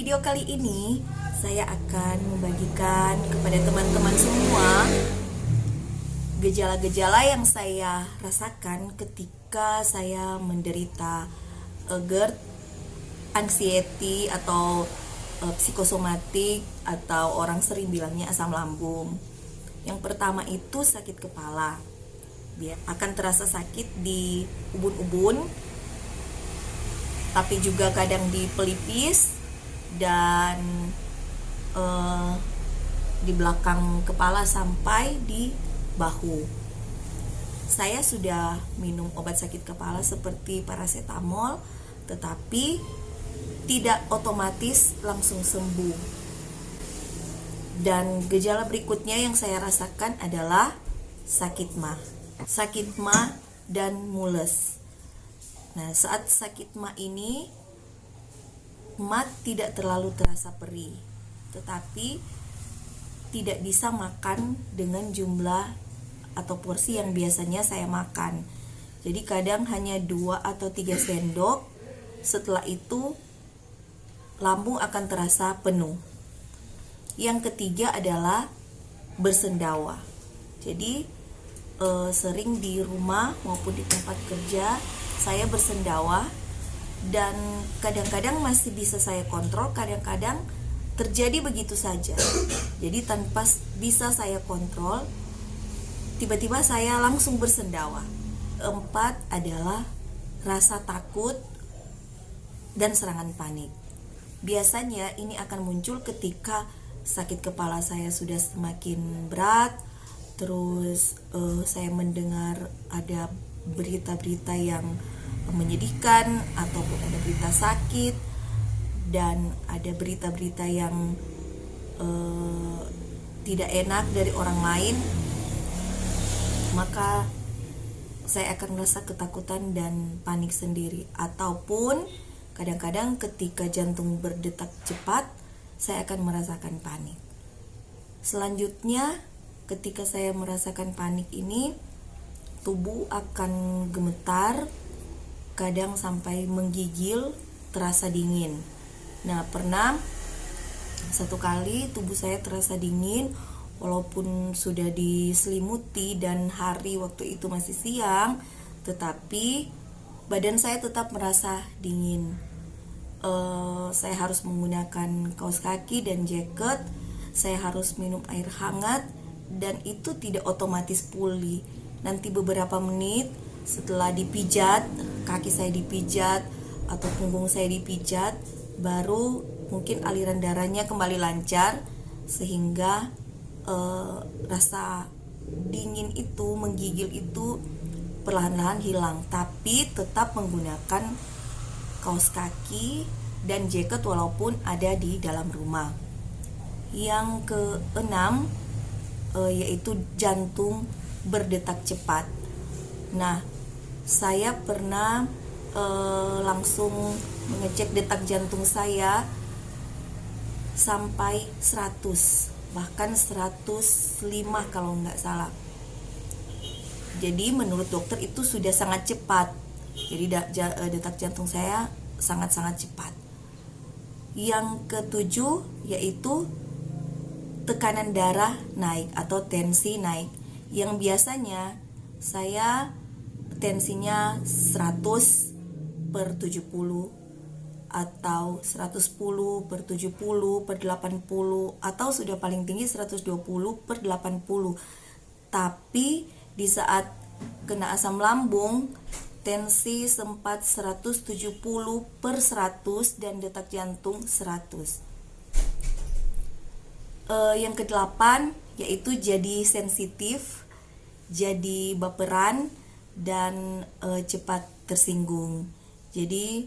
video kali ini saya akan membagikan kepada teman-teman semua gejala-gejala yang saya rasakan ketika saya menderita GERD, anxiety atau psikosomatik, atau orang sering bilangnya asam lambung. Yang pertama itu sakit kepala. Dia akan terasa sakit di ubun-ubun, tapi juga kadang di pelipis dan di belakang kepala sampai di bahu. Saya sudah minum obat sakit kepala seperti paracetamol, tetapi tidak otomatis langsung sembuh. Dan gejala berikutnya yang saya rasakan adalah sakit mah dan mules. Nah, saat sakit mah ini, mah tidak terlalu terasa perih, tetapi tidak bisa makan dengan jumlah atau porsi yang biasanya saya makan. Jadi kadang hanya 2 atau 3 sendok, setelah itu lambung akan terasa penuh. Yang ketiga adalah bersendawa. Jadi sering di rumah maupun di tempat kerja saya bersendawa, dan kadang-kadang masih bisa saya kontrol, kadang-kadang terjadi begitu saja. Jadi tanpa bisa saya kontrol, tiba-tiba saya langsung bersendawa. 4 adalah rasa takut dan serangan panik. Biasanya ini akan muncul ketika sakit kepala saya sudah semakin berat, terus saya mendengar ada berita-berita yang menyedihkan ataupun ada berita sakit, dan ada berita-berita yang tidak enak dari orang lain, maka saya akan merasa ketakutan dan panik sendiri. Ataupun kadang-kadang ketika jantung berdetak cepat, saya akan merasakan panik. Selanjutnya, ketika saya merasakan panik ini, tubuh akan gemetar, kadang sampai menggigil, terasa dingin. Nah, pernah satu kali tubuh saya terasa dingin, walaupun sudah diselimuti dan hari waktu itu masih siang, tetapi badan saya tetap merasa dingin. Saya harus menggunakan kaos kaki dan jaket, saya harus minum air hangat, dan itu tidak otomatis pulih. Nanti beberapa menit setelah dipijat, kaki saya dipijat atau punggung saya dipijat, baru mungkin aliran darahnya kembali lancar, sehingga rasa dingin itu, menggigil itu perlahan-lahan hilang. Tapi tetap menggunakan kaos kaki dan jaket walaupun ada di dalam rumah. Yang keenam yaitu jantung berdetak cepat. Nah, saya pernah langsung mengecek detak jantung saya sampai 100, bahkan 105 kalau nggak salah. Jadi menurut dokter itu sudah sangat cepat. Jadi detak jantung saya sangat-sangat cepat. Yang ketujuh yaitu tekanan darah naik atau tensi naik. Yang biasanya saya tensinya 100/70 atau 110/70/80, atau sudah paling tinggi 120/80. Tapi di saat kena asam lambung, tensi sempat 170/100 dan detak jantung 100. Yang kedelapan yaitu jadi sensitif, jadi baperan, dan cepat tersinggung. Jadi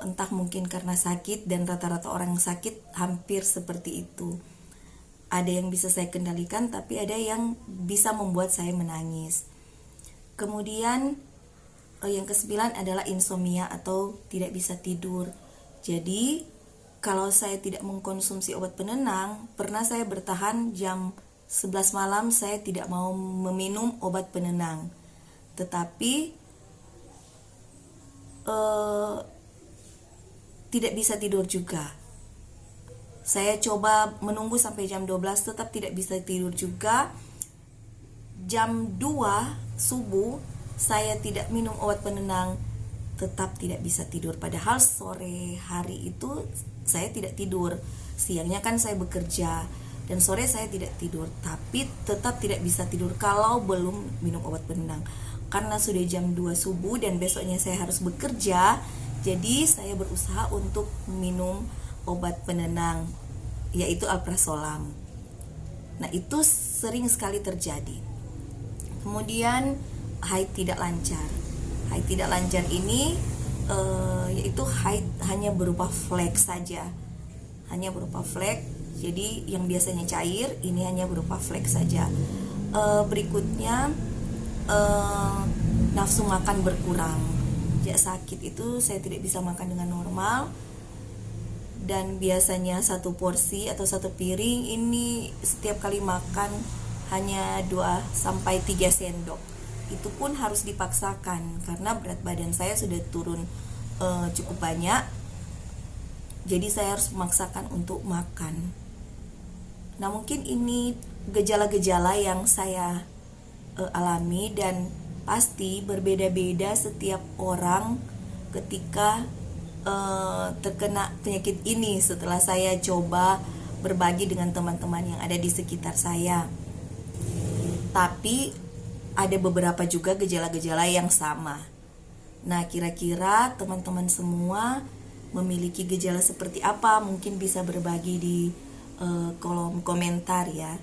entah mungkin karena sakit, dan rata-rata orang sakit hampir seperti itu. Ada yang bisa saya kendalikan, tapi ada yang bisa membuat saya menangis. Kemudian yang ke-9 adalah insomnia atau tidak bisa tidur. Jadi kalau saya tidak mengkonsumsi obat penenang, pernah saya bertahan jam 11 malam saya tidak mau meminum obat penenang. Tetapi tidak bisa tidur juga. Saya coba menunggu sampai jam 12 tetap tidak bisa tidur juga. Jam 2 subuh saya tidak minum obat penenang, tetap tidak bisa tidur. Padahal sore hari itu saya tidak tidur. Siangnya kan saya bekerja dan sore saya tidak tidur, tapi tetap tidak bisa tidur kalau belum minum obat penenang. Karena sudah jam 2 subuh dan besoknya saya harus bekerja, jadi saya berusaha untuk minum obat penenang, yaitu alprazolam. Nah, itu sering sekali terjadi. Kemudian haid tidak lancar. Haid tidak lancar ini yaitu haid hanya berupa flek saja. Hanya berupa flek. Jadi yang biasanya cair ini hanya berupa flek saja. Berikutnya nafsu makan berkurang. Sejak sakit itu saya tidak bisa makan dengan normal. Dan biasanya satu porsi atau satu piring ini setiap kali makan hanya 2-3 sendok. Itu pun harus dipaksakan karena berat badan saya sudah turun cukup banyak. Jadi saya harus memaksakan untuk makan. Nah, mungkin ini gejala-gejala yang saya alami dan pasti berbeda-beda setiap orang ketika terkena penyakit ini setelah saya coba berbagi dengan teman-teman yang ada di sekitar saya. Tapi ada beberapa juga gejala-gejala yang sama. Nah, kira-kira teman-teman semua memiliki gejala seperti apa? Mungkin bisa berbagi di kolom komentar ya.